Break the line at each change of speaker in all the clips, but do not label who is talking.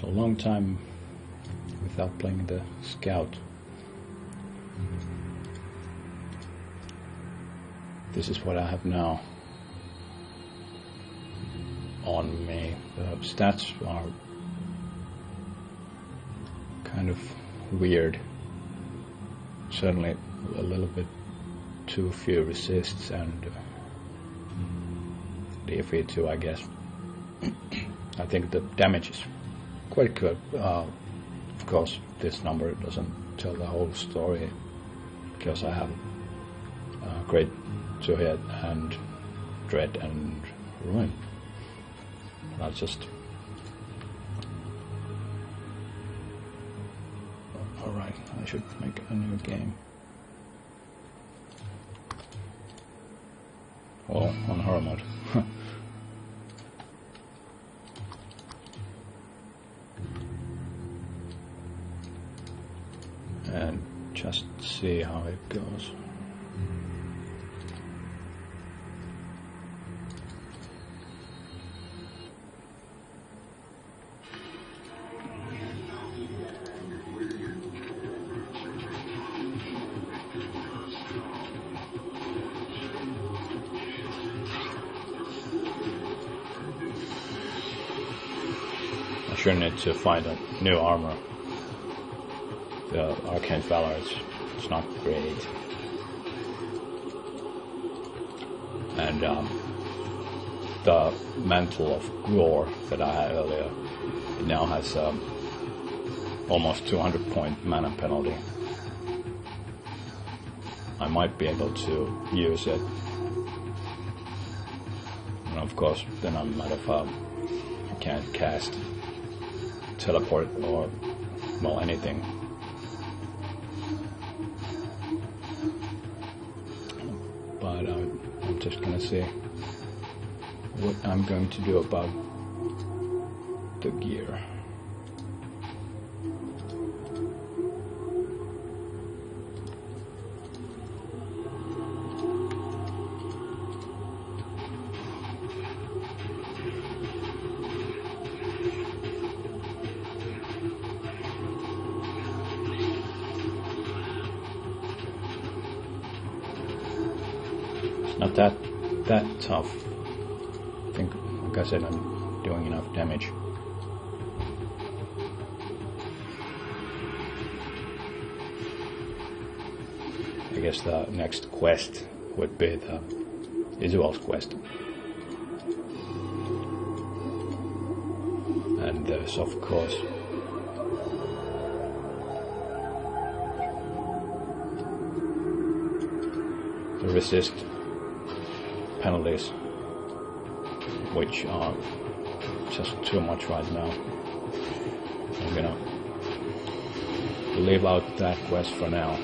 So a long time without playing the scout. This is what I have now on me. The stats are kind of weird. Certainly a little bit too few resists and DFE too, I guess. I think the damage is quite good. Of course, this number doesn't tell the whole story because I have great to hit and dread and ruin. I'll just. Alright, I should make a new game. Well, on horror mode. And just see how it goes. I sure need to find a new armor. The Arcane Valor, it's not great. And the Mantle of Gore that I had earlier, it now has almost 200 point mana penalty. I might be able to use it. And of course, then I'm out of, I can't cast teleport or, well, anything. But I'm just gonna see what I'm going to do about the gear. Not that tough. I think, like I said, I'm doing enough damage. I guess the next quest would be the Visuals quest. And there's, of course, the resist penalties, which are just too much right now. I'm gonna leave out that quest for now.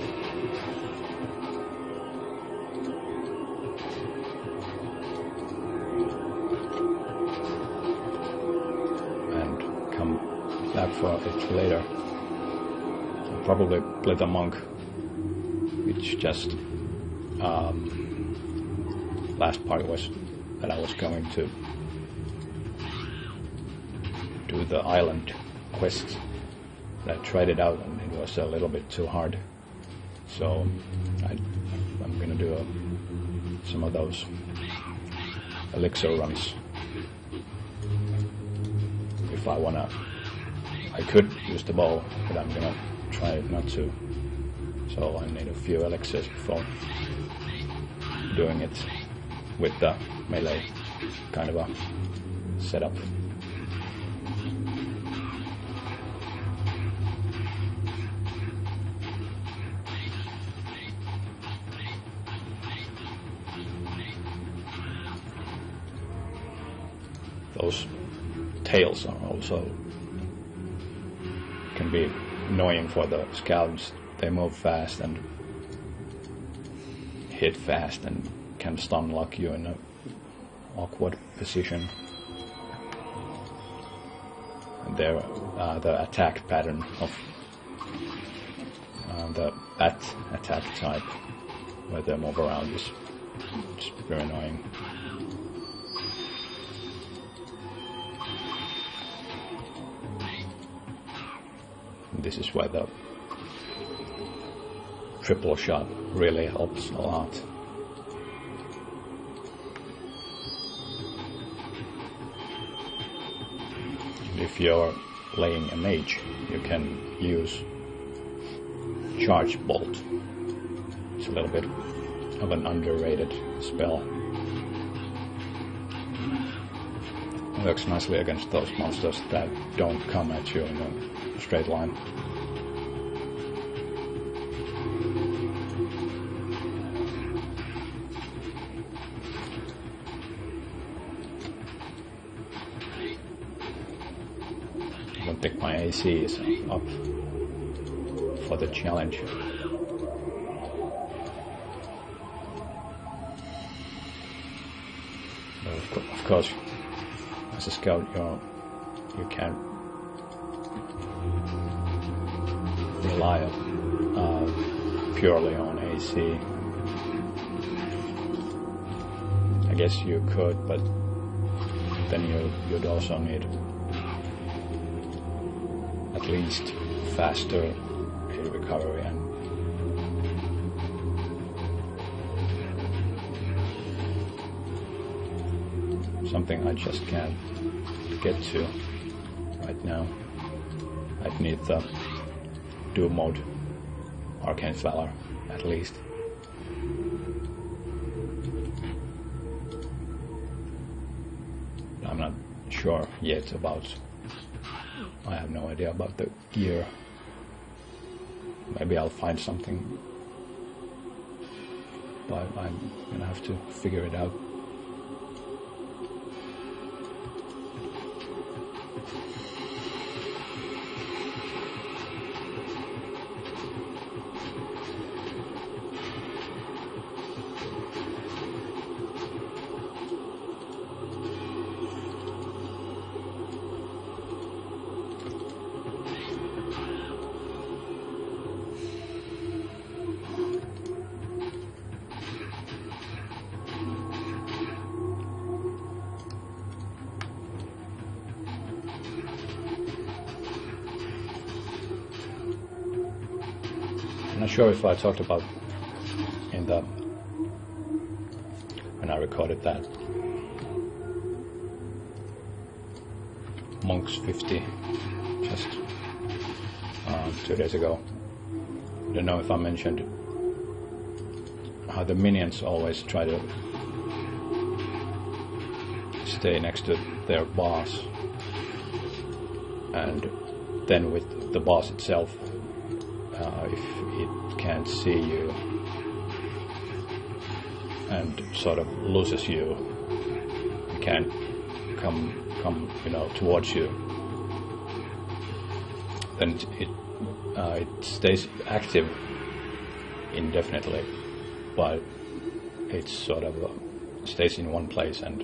And come back for it later. I'll probably play the monk, which just last part was that I was going to do the island quest. But I tried it out and it was a little bit too hard. So I'm going to do some of those elixir runs. If I wanna, I could use the bow, but I'm gonna try not to. So I need a few elixirs before doing it with the melee kind of a setup. Those tails are also can be annoying for the scouts. They move fast and hit fast and can stun lock you in an awkward position. And the attack pattern of the bat attack type, where they move around, is just very annoying. this is where the triple shot really helps a lot. If you're playing a mage, you can use Charge Bolt. It's a little bit of an underrated spell. It works nicely against those monsters that don't come at you in a straight line. I don't think my AC is up for the challenge. But of course, as a scout, you can't rely purely on AC. I guess you could, but then you'd also need at least faster hit recovery and something I just can't get to right now. I'd need the Doom mode Arcane Valor at least. I'm not sure yet about, I have no idea about the gear. Maybe I'll find something, but I'm gonna have to figure it out. I'm not sure if I talked about in the when I recorded that Monks 50 just 2 days ago. I don't know if I mentioned how the minions always try to stay next to their boss, and then with the boss itself, if it can't see you and sort of loses you, it can't come towards you, then it stays active indefinitely, but it sort of stays in one place and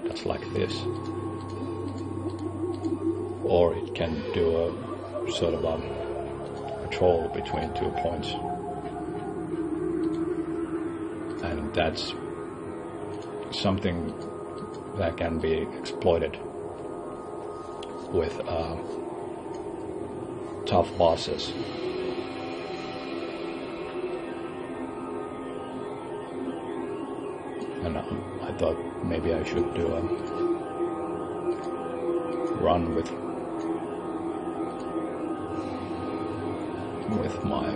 does like this. Or it can do a sort of a troll between 2 points, and that's something that can be exploited with tough bosses. And I thought maybe I should do a run with my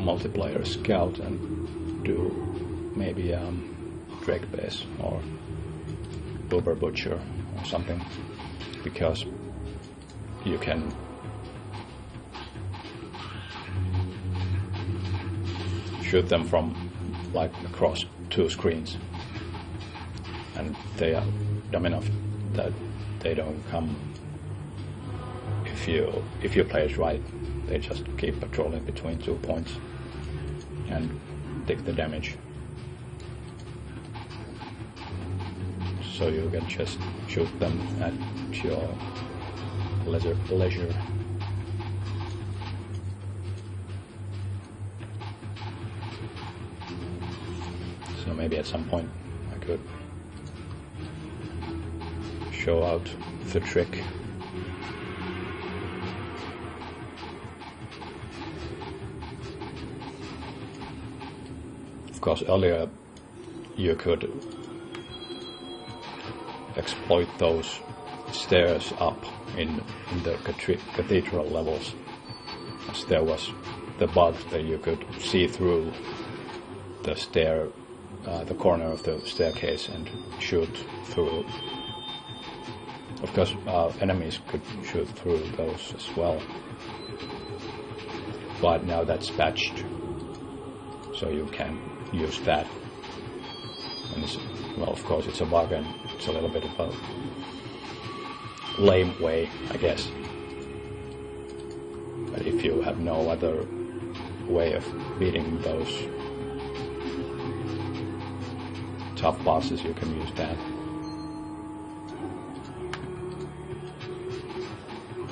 multiplayer scout and do maybe Drake Base or Uber Butcher or something, because you can shoot them from like across 2 screens, and they are dumb enough that they don't come. If you play it right, they just keep patrolling between 2 points and take the damage. So you can just shoot them at your leisure. So maybe at some point I could show out the trick. Of course, earlier you could exploit those stairs up in the cathedral levels, as there was the bug that you could see through the stair, the corner of the staircase, and shoot through. Of course, enemies could shoot through those as well, but now that's patched, so you can use that. And well, of course, it's a bug, and it's a little bit of a lame way, I guess. But if you have no other way of beating those tough bosses, you can use that.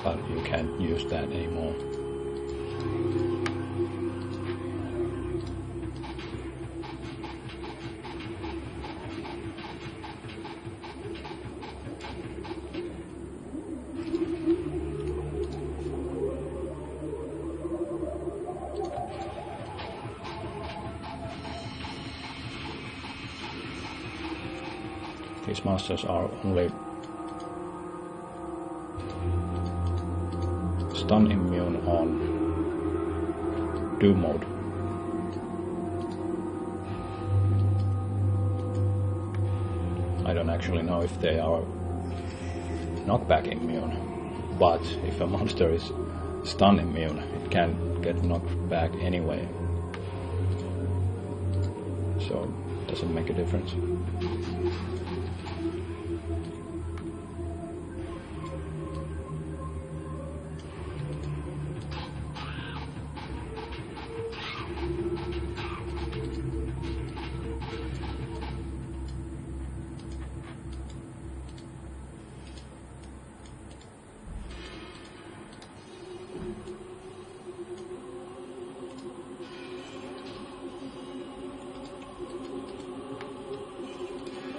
But you can't use that anymore. These monsters are only stun immune on do mode. I don't actually know if they are knockback immune, but if a monster is stun immune, it can get knocked back anyway, so it doesn't make a difference.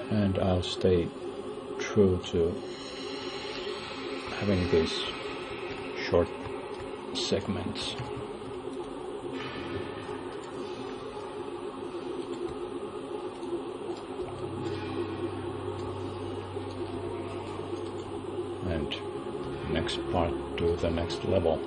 And I'll stay true to having these short segments. And next part to the next level.